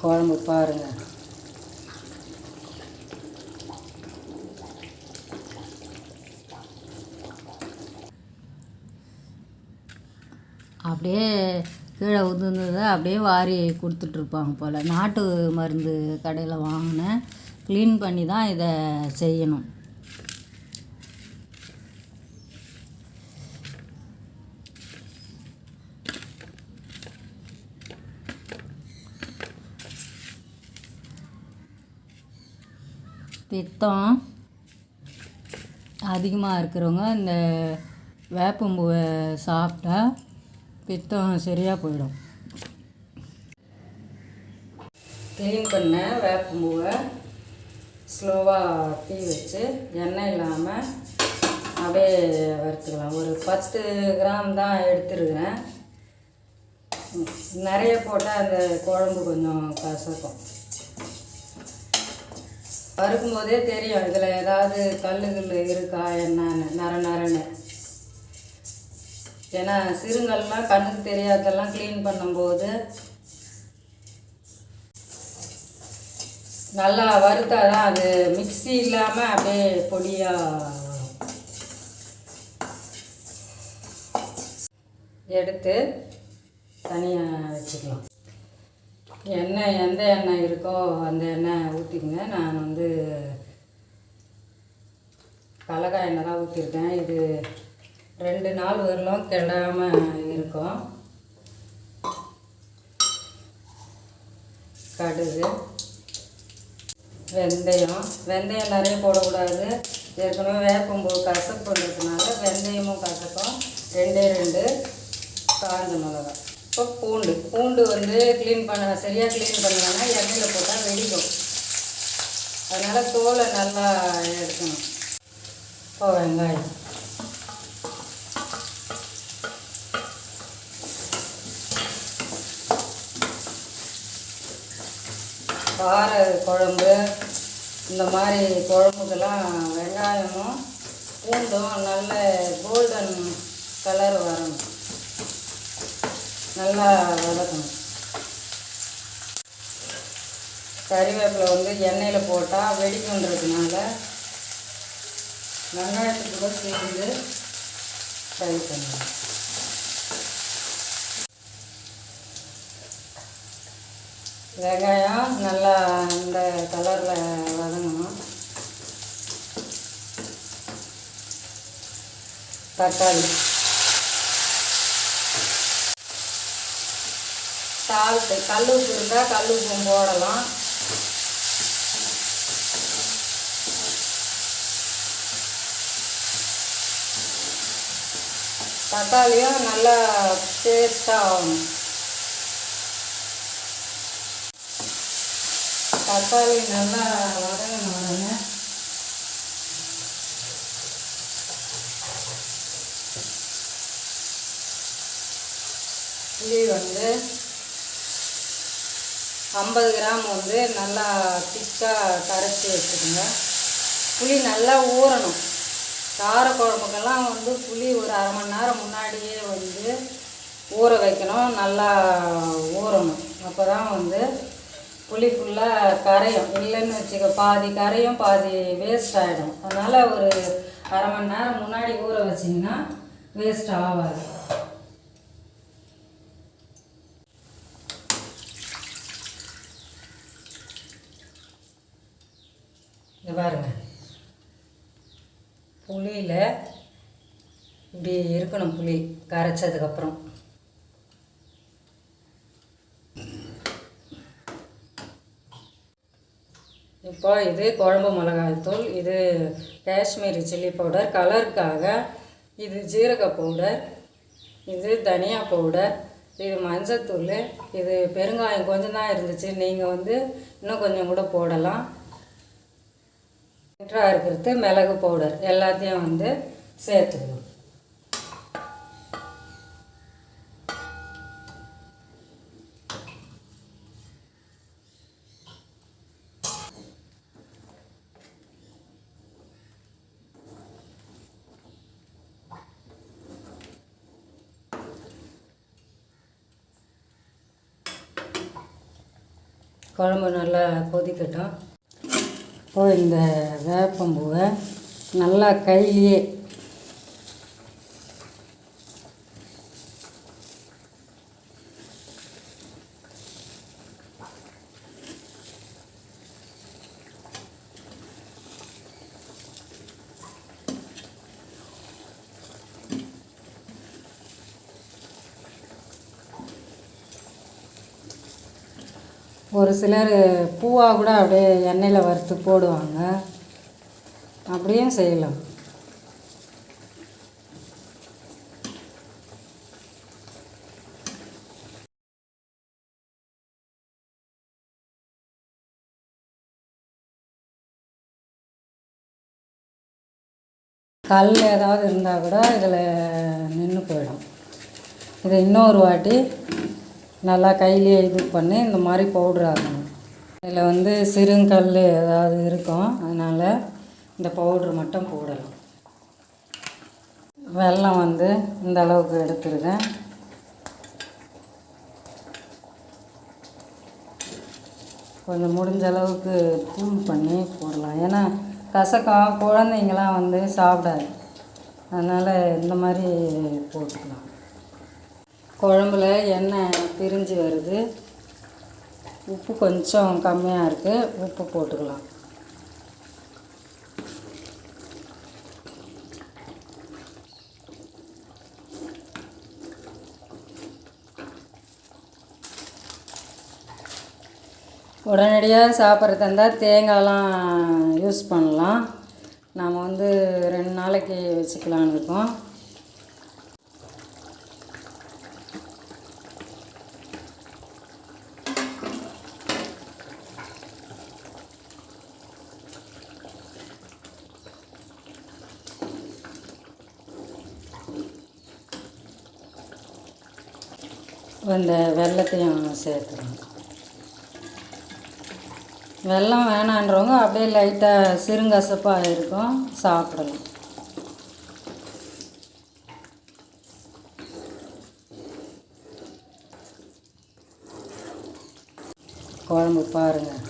குழம்பு பாருங்கள். அப்படியே கீழே உதிர்ந்ததை அப்படியே வாரி கொடுத்துட்ருப்பாங்க போல். நாட்டு மருந்து கடையில் வாங்கினேன். க்ளீன் பண்ணி தான் இதை செய்யணும். பித்தம் அதிகமாக இருக்கிறவங்க இந்த வேப்பம்பூவை சாப்பிட்டா பித்தம் சரியாக போயிடும். க்ளீன் பண்ண வேப்பம்பூவை ஸ்லோவாக தீ வச்சு எண்ணெய் இல்லாமல் அப்படியே வறுத்துக்கலாம். ஒரு 10 கிராம் தான் எடுத்துருக்கிறேன். நிறைய போட்டால் அந்த குழம்பு கொஞ்சம் கசக்கும். வறுக்கும் போதே தெரியும் இதில் ஏதாவது கல்லுகள் இருக்கா என்னன்னு, நரன்னு. ஏன்னா சிறுங்கல்லாம் கண்ணுக்கு தெரியாதெல்லாம் க்ளீன் பண்ணும்போது நல்லா வறுத்தாதான் அது மிக்ஸி இல்லாமல் அப்படியே பொடியாக எடுத்து தனியாக வச்சுக்கலாம். எண்ணெய் எந்த எண்ணெய் இருக்கோ அந்த எண்ணெய் ஊற்றிக்கங்க. நான் வந்து கடலக்காய் எண்ணெய் தான் ஊற்றிருக்கேன். இது 2 நாள் வரலும் கெடாமல் இருக்கும். கடுகு, வெந்தயம் நிறைய போடக்கூடாது. ஏற்கனவே வேப்பம்பூ கசப்பு பண்ணுறதுனால வெந்தயமும் கசக்கும். 2 காஞ்ச மிளகாய். இப்போ பூண்டு வந்து சரியாக க்ளீன் பண்ணலன்னா எண்ணெயில் போட்டால் வெடிக்கும். அதனால் தோலை நல்லா எடுக்கணும். இப்போ வெங்காயம், கார குழம்பு இந்த மாதிரி குழம்புக்கெல்லாம் வெங்காயமும் பூண்டும் நல்ல கோல்டன் கலர் வரணும். நல்லா வதக்கணும். கறிவேப்பிலை வந்து எண்ணெயில் போட்டால் வெடிக்குன்றதுனால வெங்காயத்துக்கு சேர்ந்து ஃப்ரை பண்ணணும். வெங்காயம் நல்லா இந்த கலரில் வதங்கணும். தக்காளி, சால்ட்டு, கல் உப்பு இருந்தால் கல் உப்பும் போடலாம். தக்காளியும் நல்லா டேஸ்ட்டாக ஆகணும். தக்காளி நல்லா வதங்கணும். புளி வந்து 50 கிராம் வந்து நல்லா திக்காக கரைச்சி வச்சுக்கோங்க. புளி நல்லா ஊறணும். காரக்குழம்புக்கெல்லாம் வந்து புளி ஒரு அரை மணி நேரம் முன்னாடியே வந்து ஊற வைக்கணும். நல்லா ஊறணும். அப்போ தான் வந்து புளி ஃபுல்லாக கரையும். இல்லைன்னு வச்சுக்க பாதி கரையும் பாதி வேஸ்ட் ஆகிடும். அதனால் ஒரு அரை மணி நேரம் முன்னாடி ஊற வச்சிங்கன்னா வேஸ்ட் ஆகாது. இது பாருங்க, புளியில் இப்படி இருக்கணும். புளி கரைச்சதுக்கப்புறம் இப்போ இது குழம்பு மிளகாய்த்தூள், இது காஷ்மீரி சில்லி பவுடர் கலருக்காக, இது ஜீரக பவுடர், இது தனியா பவுடர், இது மஞ்சத்தூள், இது பெருங்காயம் கொஞ்சம் தான் இருந்துச்சு. நீங்கள் வந்து இன்னும் கொஞ்சம் கூட போடலாம். எக்ஸ்ட்ரா இருக்கிறது மிளகு பவுடர் எல்லாத்தையும் வந்து சேர்த்துக்கணும். குழம்பு நல்லா கொதிக்கட்டும். இப்போ இந்த வேப்பம்பூவை நல்லா கையிலேயே ஒரு சிலர் பூவாக கூட அப்படியே எண்ணெயில் வறுத்து போடுவாங்க, அப்படியும் செய்யலாம். கல் ஏதாவது இருந்தால் கூட இதில் நின்று போயிடும். இதை இன்னொரு வாட்டி நல்லா கையிலேயே இது பண்ணி இந்த மாதிரி பவுட்ரு ஆகணும். இதில் வந்து சிறுங்கல் ஏதாவது இருக்கும், அதனால் இந்த பவுட்ரு மட்டும் போடலாம். வெல்லம் வந்து இந்த அளவுக்கு எடுத்துருக்கேன். கொஞ்சம் முடிஞ்ச அளவுக்கு தூள் பண்ணி போடலாம். ஏன்னா கசக்கம் குழந்தைங்களாம் வந்து சாப்பிடாது, அதனால் இந்த மாதிரி போட்டுக்கலாம். குழம்புல எண்ணெய் பிரிஞ்சு வருது. உப்பு கொஞ்சம் கம்மியாக இருக்குது, உப்பு போட்டுக்கலாம். உடனடியாக சாப்பிட்றதா இருந்தால் தேங்காயெலாம் யூஸ் பண்ணலாம். நாம் வந்து 2 நாளைக்கு வச்சுக்கலான்னு இருக்கோம். இந்த வெல்லத்தையும் சேர்த்துக்கணும். வெல்லம் வேணான்றவங்க அப்படியே லைட்டாக சிறுங்கசப்பாக இருக்கும், சாப்பிடலாம். குழம்பு பாருங்கள்.